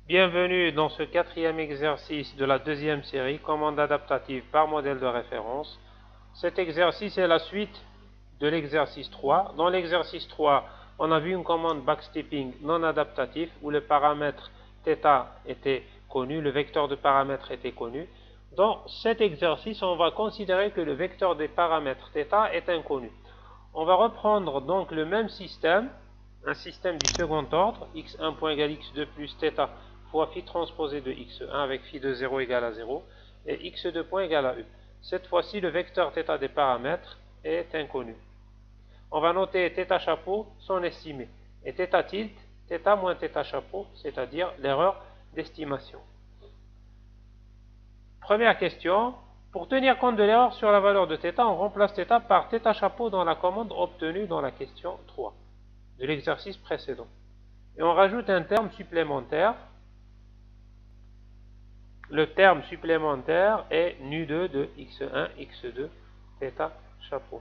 Bienvenue dans ce quatrième exercice de la deuxième série, commande adaptative par modèle de référence. Cet exercice est la suite de l'exercice 3. Dans l'exercice 3, on a vu une commande backstepping non adaptatif où le paramètre θ était connu, le vecteur de paramètres était connu. Dans cet exercice, on va considérer que le vecteur des paramètres θ est inconnu. On va reprendre donc le même système, un système du second ordre, x1 point égale x2 plus θ fois phi transposé de x1 avec phi de 0 égale à 0 et x2 point égale à u. Cette fois-ci, le vecteur θ des paramètres est inconnu. On va noter θ chapeau, son estimé, et θ tilde, θ moins θ chapeau, c'est-à-dire l'erreur d'estimation. Première question, pour tenir compte de l'erreur sur la valeur de θ, on remplace θ par θ chapeau dans la commande obtenue dans la question 3 de l'exercice précédent. Et on rajoute un terme supplémentaire. Le terme supplémentaire est nu2 de x1, x2, θ chapeau.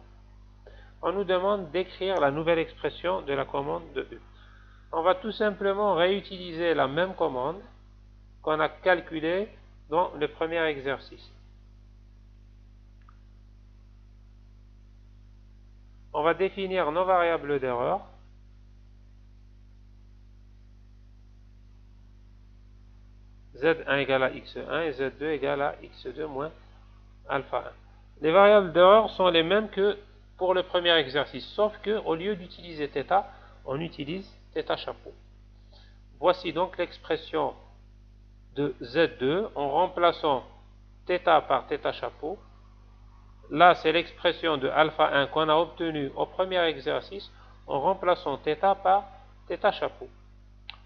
On nous demande d'écrire la nouvelle expression de la commande de U. On va tout simplement réutiliser la même commande qu'on a calculée dans le premier exercice. On va définir nos variables d'erreur. Z1 égale à x1 et Z2 égale à x2 moins alpha 1. Les variables d'erreur sont les mêmes que pour le premier exercice, sauf que au lieu d'utiliser θ, on utilise θ chapeau. Voici donc l'expression de Z2 en remplaçant θ par θ chapeau. Là, c'est l'expression de alpha 1 qu'on a obtenue au premier exercice en remplaçant θ par θ chapeau.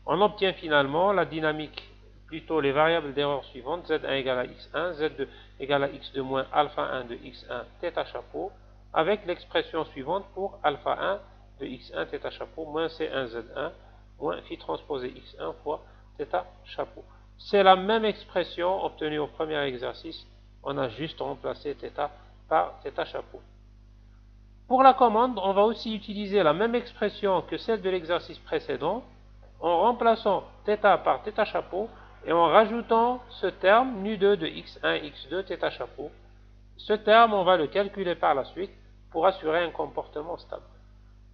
On obtient finalement la dynamique, plutôt les variables d'erreur suivantes, Z1 égale à x1, Z2 égale à x2 moins alpha 1 de x1 θ chapeau, avec l'expression suivante pour alpha 1 de x1 θ chapeau moins c1 Z1 moins phi transposé x1 fois θ chapeau. C'est la même expression obtenue au premier exercice, on a juste remplacé θ par θ chapeau. Pour la commande, on va aussi utiliser la même expression que celle de l'exercice précédent, en remplaçant θ par θ chapeau et en rajoutant ce terme nu2 de x1, x2, θ chapeau. Ce terme, on va le calculer par la suite pour assurer un comportement stable.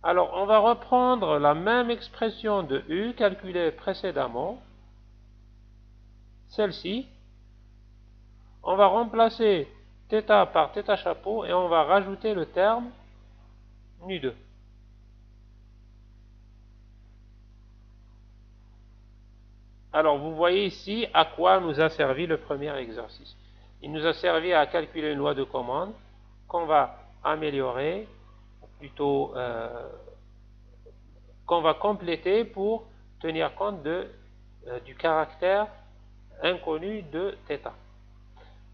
Alors, on va reprendre la même expression de U calculée précédemment, celle-ci. On va remplacer θ par θ chapeau et on va rajouter le terme nu2. Alors, vous voyez ici à quoi nous a servi le premier exercice. Il nous a servi à calculer une loi de commande qu'on va améliorer, plutôt qu'on va compléter pour tenir compte du caractère inconnu de θ.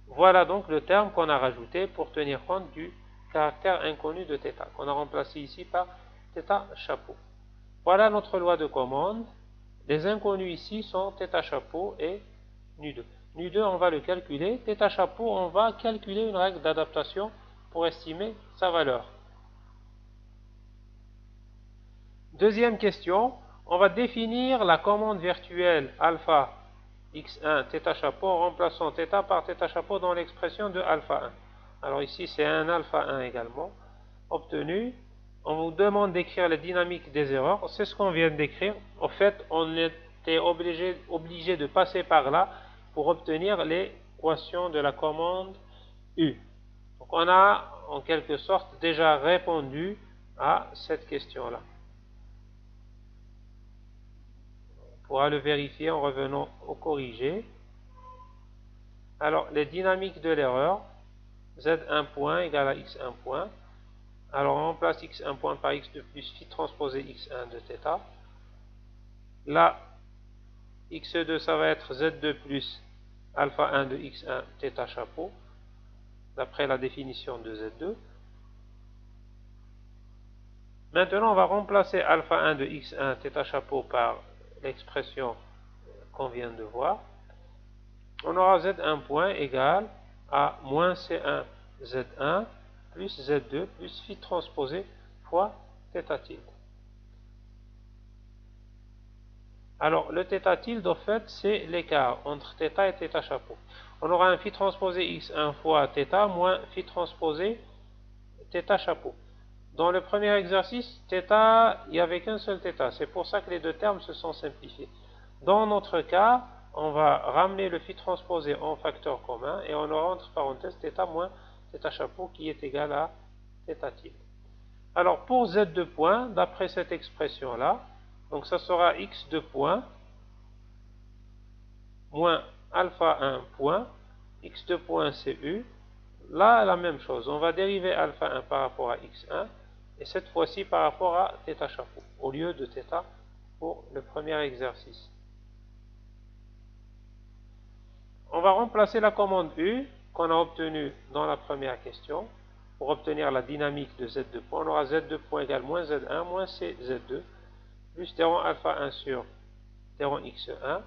Voilà donc le terme qu'on a rajouté pour tenir compte du caractère inconnu de θ, qu'on a remplacé ici par θ chapeau. Voilà notre loi de commande. Les inconnus ici sont θ chapeau et nu2. Nu2, on va le calculer. θ chapeau, on va calculer une règle d'adaptation pour estimer sa valeur. Deuxième question, on va définir la commande virtuelle alpha x1 θ chapeau en remplaçant θ par θ chapeau dans l'expression de alpha 1. Alors ici, c'est un alpha 1 également obtenu. On vous demande d'écrire la dynamique des erreurs. C'est ce qu'on vient d'écrire. En fait, on était obligé de passer par là pour obtenir l'équation de la commande U. Donc on a en quelque sorte déjà répondu à cette question-là. On pourra le vérifier en revenant au corrigé. Alors, les dynamiques de l'erreur, Z1 point égale à X1 point. Alors, on remplace x1 point par x2 plus phi transposé x1 de θ. Là, x2, ça va être z2 plus alpha 1 de x1 θ chapeau, d'après la définition de z2. Maintenant, on va remplacer alpha 1 de x1 θ chapeau par l'expression qu'on vient de voir. On aura z1 point égal à moins c1 z1 plus z2 plus phi transposé fois θ tilde. Alors, le θ tilde, en fait, c'est l'écart entre θ et θ chapeau. On aura un phi transposé x1 fois θ moins phi transposé θ chapeau. Dans le premier exercice, θ, il n'y avait qu'un seul θ. C'est pour ça que les deux termes se sont simplifiés. Dans notre cas, on va ramener le phi transposé en facteur commun et on aura entre parenthèses θ moins θ chapeau qui est égal à θ tilde. Alors, pour z2 points, d'après cette expression-là, donc ça sera x2 points moins alpha 1 point, x2 point c'est u. Là, la même chose, on va dériver alpha 1 par rapport à x1, et cette fois-ci par rapport à θ chapeau, au lieu de θ pour le premier exercice. On va remplacer la commande u qu'on a obtenue dans la première question, pour obtenir la dynamique de z2 point. On aura z2 point égale moins z1 moins cz2, plus d alpha 1 sur d x1,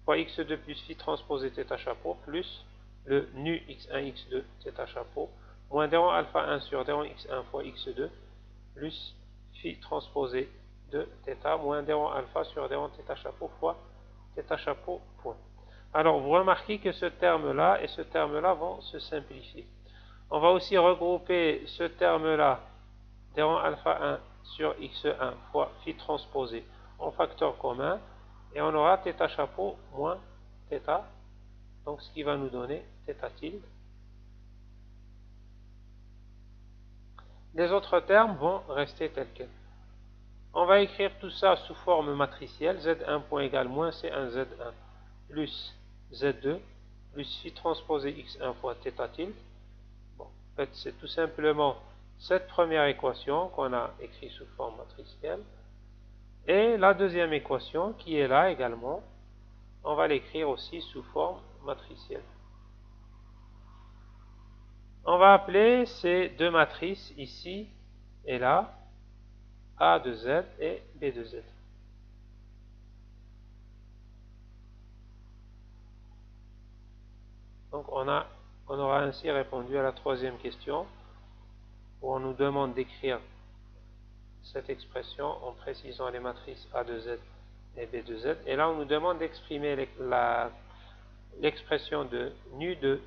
fois x2 plus phi transposé θ chapeau, plus le nu x1, x2, θ chapeau, moins d alpha 1 sur d x1 fois x2, plus phi transposé de θ, moins d alpha sur d θ chapeau fois θ chapeau, point. Alors, vous remarquez que ce terme-là et ce terme-là vont se simplifier. On va aussi regrouper ce terme-là, d alpha 1 sur x1 fois phi transposé en facteur commun, et on aura θ chapeau moins θ, donc ce qui va nous donner θ tilde. Les autres termes vont rester tels quels. On va écrire tout ça sous forme matricielle, z1 point égale moins c1 z1 plus z2 plus phi transposé x1 fois θ tilde. Bon, en fait, c'est tout simplement cette première équation qu'on a écrite sous forme matricielle. Et la deuxième équation qui est là également, on va l'écrire aussi sous forme matricielle. On va appeler ces deux matrices ici et là A de Z et B de Z. Donc on aura ainsi répondu à la troisième question où on nous demande d'écrire cette expression en précisant les matrices A de Z et B de Z. Et là on nous demande d'exprimer l'expression de nu de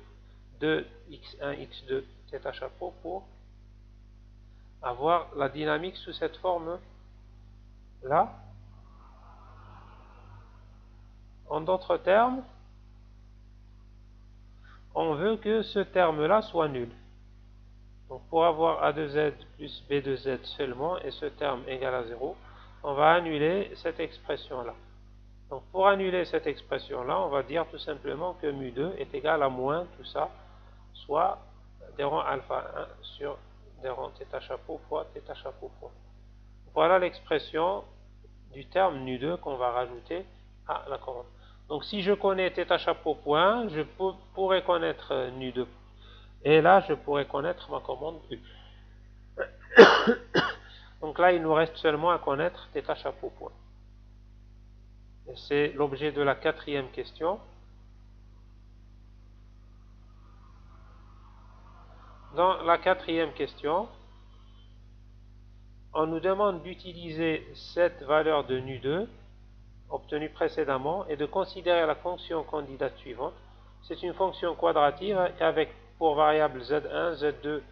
2x1, x2, θ chapeau pour avoir la dynamique sous cette forme-là. En d'autres termes, on veut que ce terme-là soit nul. Donc pour avoir A de Z plus B de Z seulement et ce terme égal à 0, on va annuler cette expression-là. Donc pour annuler cette expression-là, on va dire tout simplement que mu2 est égal à moins tout ça, soit d alpha 1 sur d θ chapeau fois θ chapeau point. Voilà l'expression du terme nu2 qu'on va rajouter à la commande. Donc si je connais θ chapeau point, je pourrais connaître nu2. Et là, je pourrais connaître ma commande U. Donc là, il nous reste seulement à connaître θ chapeau point. Et c'est l'objet de la quatrième question. Dans la quatrième question, on nous demande d'utiliser cette valeur de nu2 obtenue précédemment et de considérer la fonction candidate suivante. C'est une fonction quadratique avec pour variables z1, z2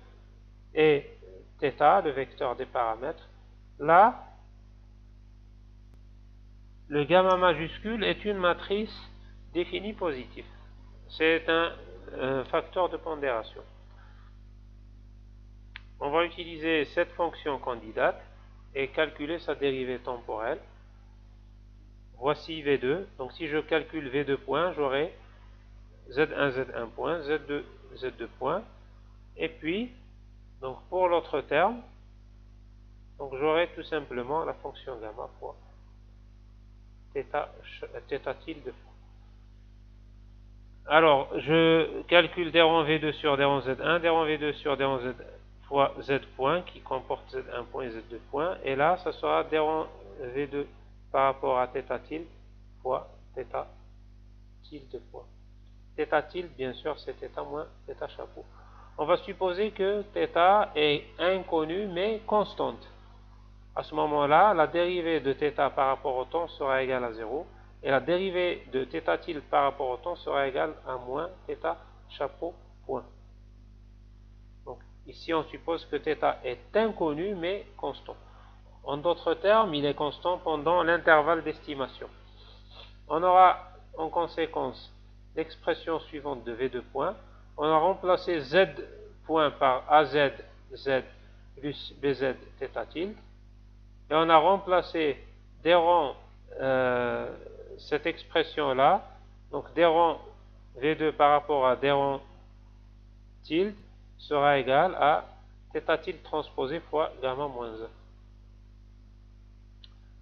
et θ, le vecteur des paramètres. Là, le gamma majuscule est une matrice définie positive. C'est un facteur de pondération. On va utiliser cette fonction candidate et calculer sa dérivée temporelle. Voici V2. Donc si je calcule V2 points, j'aurai Z1, Z1 point, Z2, Z2 point. Et puis, donc pour l'autre terme, donc j'aurai tout simplement la fonction gamma fois θ tilde. Alors, je calcule d V2 sur d Z1, d V2 sur d Z fois Z point, qui comporte Z1 point et Z2 point. Et là, ça sera d V2 par rapport à θ tilde fois θ tilde point. Θ tilde, bien sûr, c'est θ moins θ chapeau. On va supposer que θ est inconnue mais constante. À ce moment-là, la dérivée de θ par rapport au temps sera égale à 0, et la dérivée de θ tilde par rapport au temps sera égale à moins θ chapeau point. Donc ici on suppose que θ est inconnu mais constant. En d'autres termes, il est constant pendant l'intervalle d'estimation. On aura en conséquence l'expression suivante de V2 points. On a remplacé Z point par AZ Z plus BZ θ tilde. Et on a remplacé des rangs cette expression-là, donc des rangs V2 par rapport à des rangs tilde sera égal à θ tilde transposé fois gamma moins 1.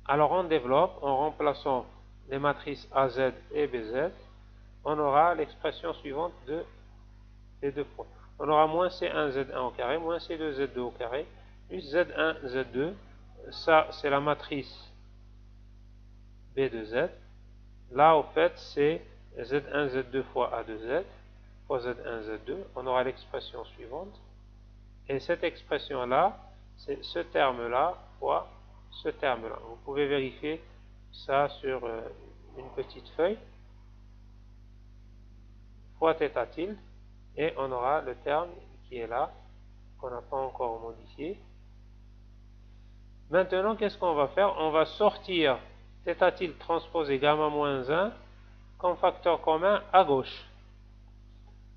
Alors on développe en remplaçant les matrices AZ et BZ, on aura l'expression suivante de V2 points. On aura moins C1 Z1 au carré, moins C2 Z2 au carré, plus Z1 Z2. Ça, c'est la matrice B de Z. Là, au fait, c'est Z1 Z2 fois A2Z fois Z1 Z2. On aura l'expression suivante. Et cette expression-là, c'est ce terme-là fois ce terme-là. Vous pouvez vérifier ça sur une petite feuille. Fois θ tilde. Et on aura le terme qui est là, qu'on n'a pas encore modifié. Maintenant, qu'est-ce qu'on va faire? On va sortir θ tilde transposé gamma moins 1 comme facteur commun à gauche.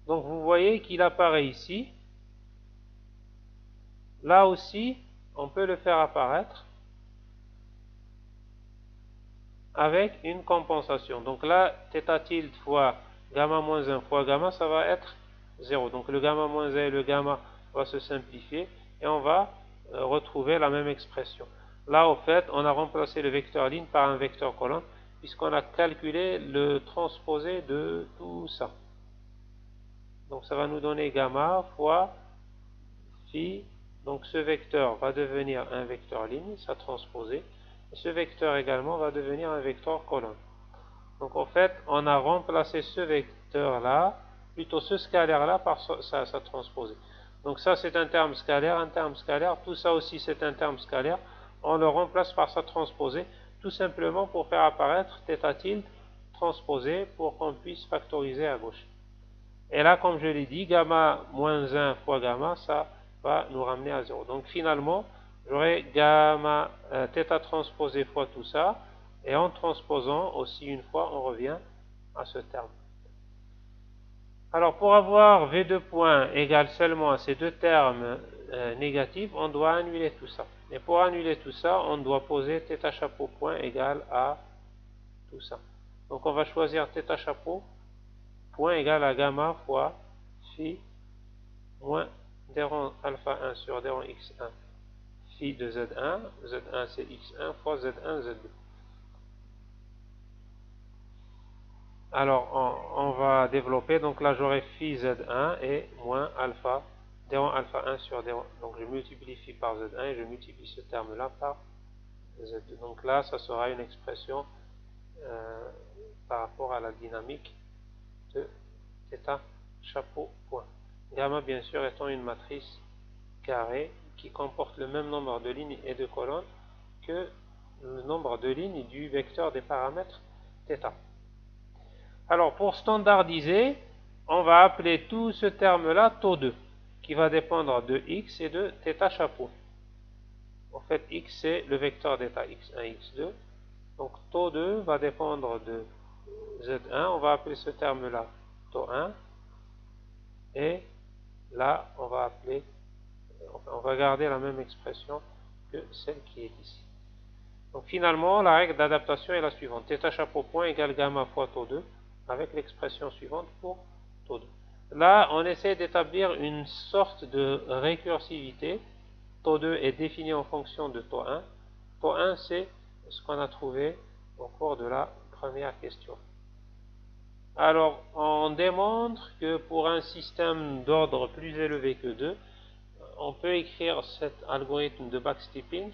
Donc vous voyez qu'il apparaît ici. Là aussi, on peut le faire apparaître avec une compensation. Donc là, θ tilde fois gamma moins 1 fois gamma, ça va être 0. Donc le gamma moins 1 et le gamma va se simplifier et on va retrouver la même expression. Là, au fait, on a remplacé le vecteur ligne par un vecteur colonne puisqu'on a calculé le transposé de tout ça. Donc ça va nous donner gamma fois phi. Donc ce vecteur va devenir un vecteur ligne, ça transposé. Et ce vecteur également va devenir un vecteur colonne. Donc en fait, on a remplacé ce vecteur-là, plutôt ce scalaire-là par sa transposé. Donc ça c'est un terme scalaire, tout ça aussi c'est un terme scalaire. On le remplace par sa transposée, tout simplement pour faire apparaître θ tilde transposé pour qu'on puisse factoriser à gauche. Et là, comme je l'ai dit, gamma moins 1 fois gamma, ça va nous ramener à 0. Donc finalement, j'aurai gamma θ transposé fois tout ça, et en transposant aussi une fois, on revient à ce terme. Alors pour avoir V2 points égale seulement à ces deux termes négatifs, on doit annuler tout ça. Et pour annuler tout ça, on doit poser θ chapeau point égale à tout ça. Donc on va choisir θ chapeau point égale à gamma fois phi moins des rangs alpha 1 sur des rangs x1 phi de z1, z1 c'est x1 fois z1 z2. Alors on va développer, donc là j'aurai phi z1 et moins alpha des rangs alpha 1 sur des rangs, donc je multiplie par z1 et je multiplie ce terme là par z2. Donc là ça sera une expression par rapport à la dynamique de θ chapeau point. Gamma bien sûr étant une matrice carrée qui comporte le même nombre de lignes et de colonnes que le nombre de lignes du vecteur des paramètres θ. Alors pour standardiser, on va appeler tout ce terme-là taux 2, qui va dépendre de x et de θ chapeau. En fait, x c'est le vecteur d'état x1, x2. Donc taux 2 va dépendre de z1, on va appeler ce terme-là taux 1. Et là, on va garder la même expression que celle qui est ici. Donc finalement, la règle d'adaptation est la suivante. θ chapeau point égale gamma fois taux 2, avec l'expression suivante pour taux 2. Là, on essaie d'établir une sorte de récursivité. Taux 2 est défini en fonction de taux 1. Taux 1, c'est ce qu'on a trouvé au cours de la première question. Alors, on démontre que pour un système d'ordre plus élevé que 2, on peut écrire cet algorithme de backstepping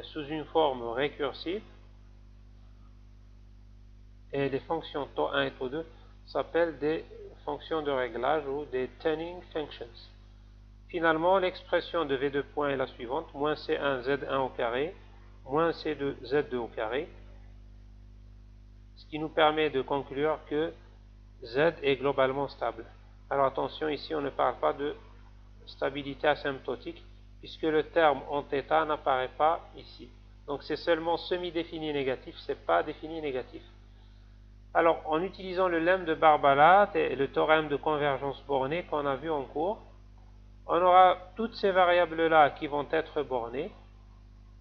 sous une forme récursive. Et les fonctions taux 1 et taux 2 s'appellent des fonctions de réglage ou des tuning functions. Finalement, l'expression de V2 point est la suivante, moins C1 Z1 au carré, moins C2 Z2 au carré, ce qui nous permet de conclure que Z est globalement stable. Alors attention, ici on ne parle pas de stabilité asymptotique, puisque le terme en θ n'apparaît pas ici. Donc c'est seulement semi-défini négatif, c'est pas défini négatif. Alors, en utilisant le lemme de Barbalat et le théorème de convergence bornée qu'on a vu en cours, on aura toutes ces variables-là qui vont être bornées,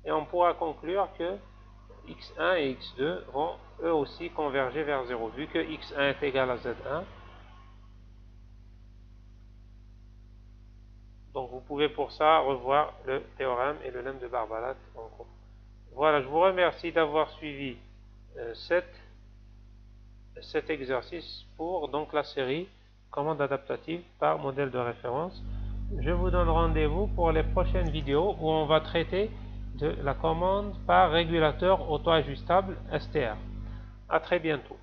et on pourra conclure que x1 et x2 vont eux aussi converger vers 0, vu que x1 est égal à z1. Donc vous pouvez pour ça revoir le théorème et le lemme de Barbalat en cours. Voilà, je vous remercie d'avoir suivi cet exercice pour donc la série commande adaptative par modèle de référence. Je vous donne rendez-vous pour les prochaines vidéos où on va traiter de la commande par régulateur auto-ajustable STR. À très bientôt.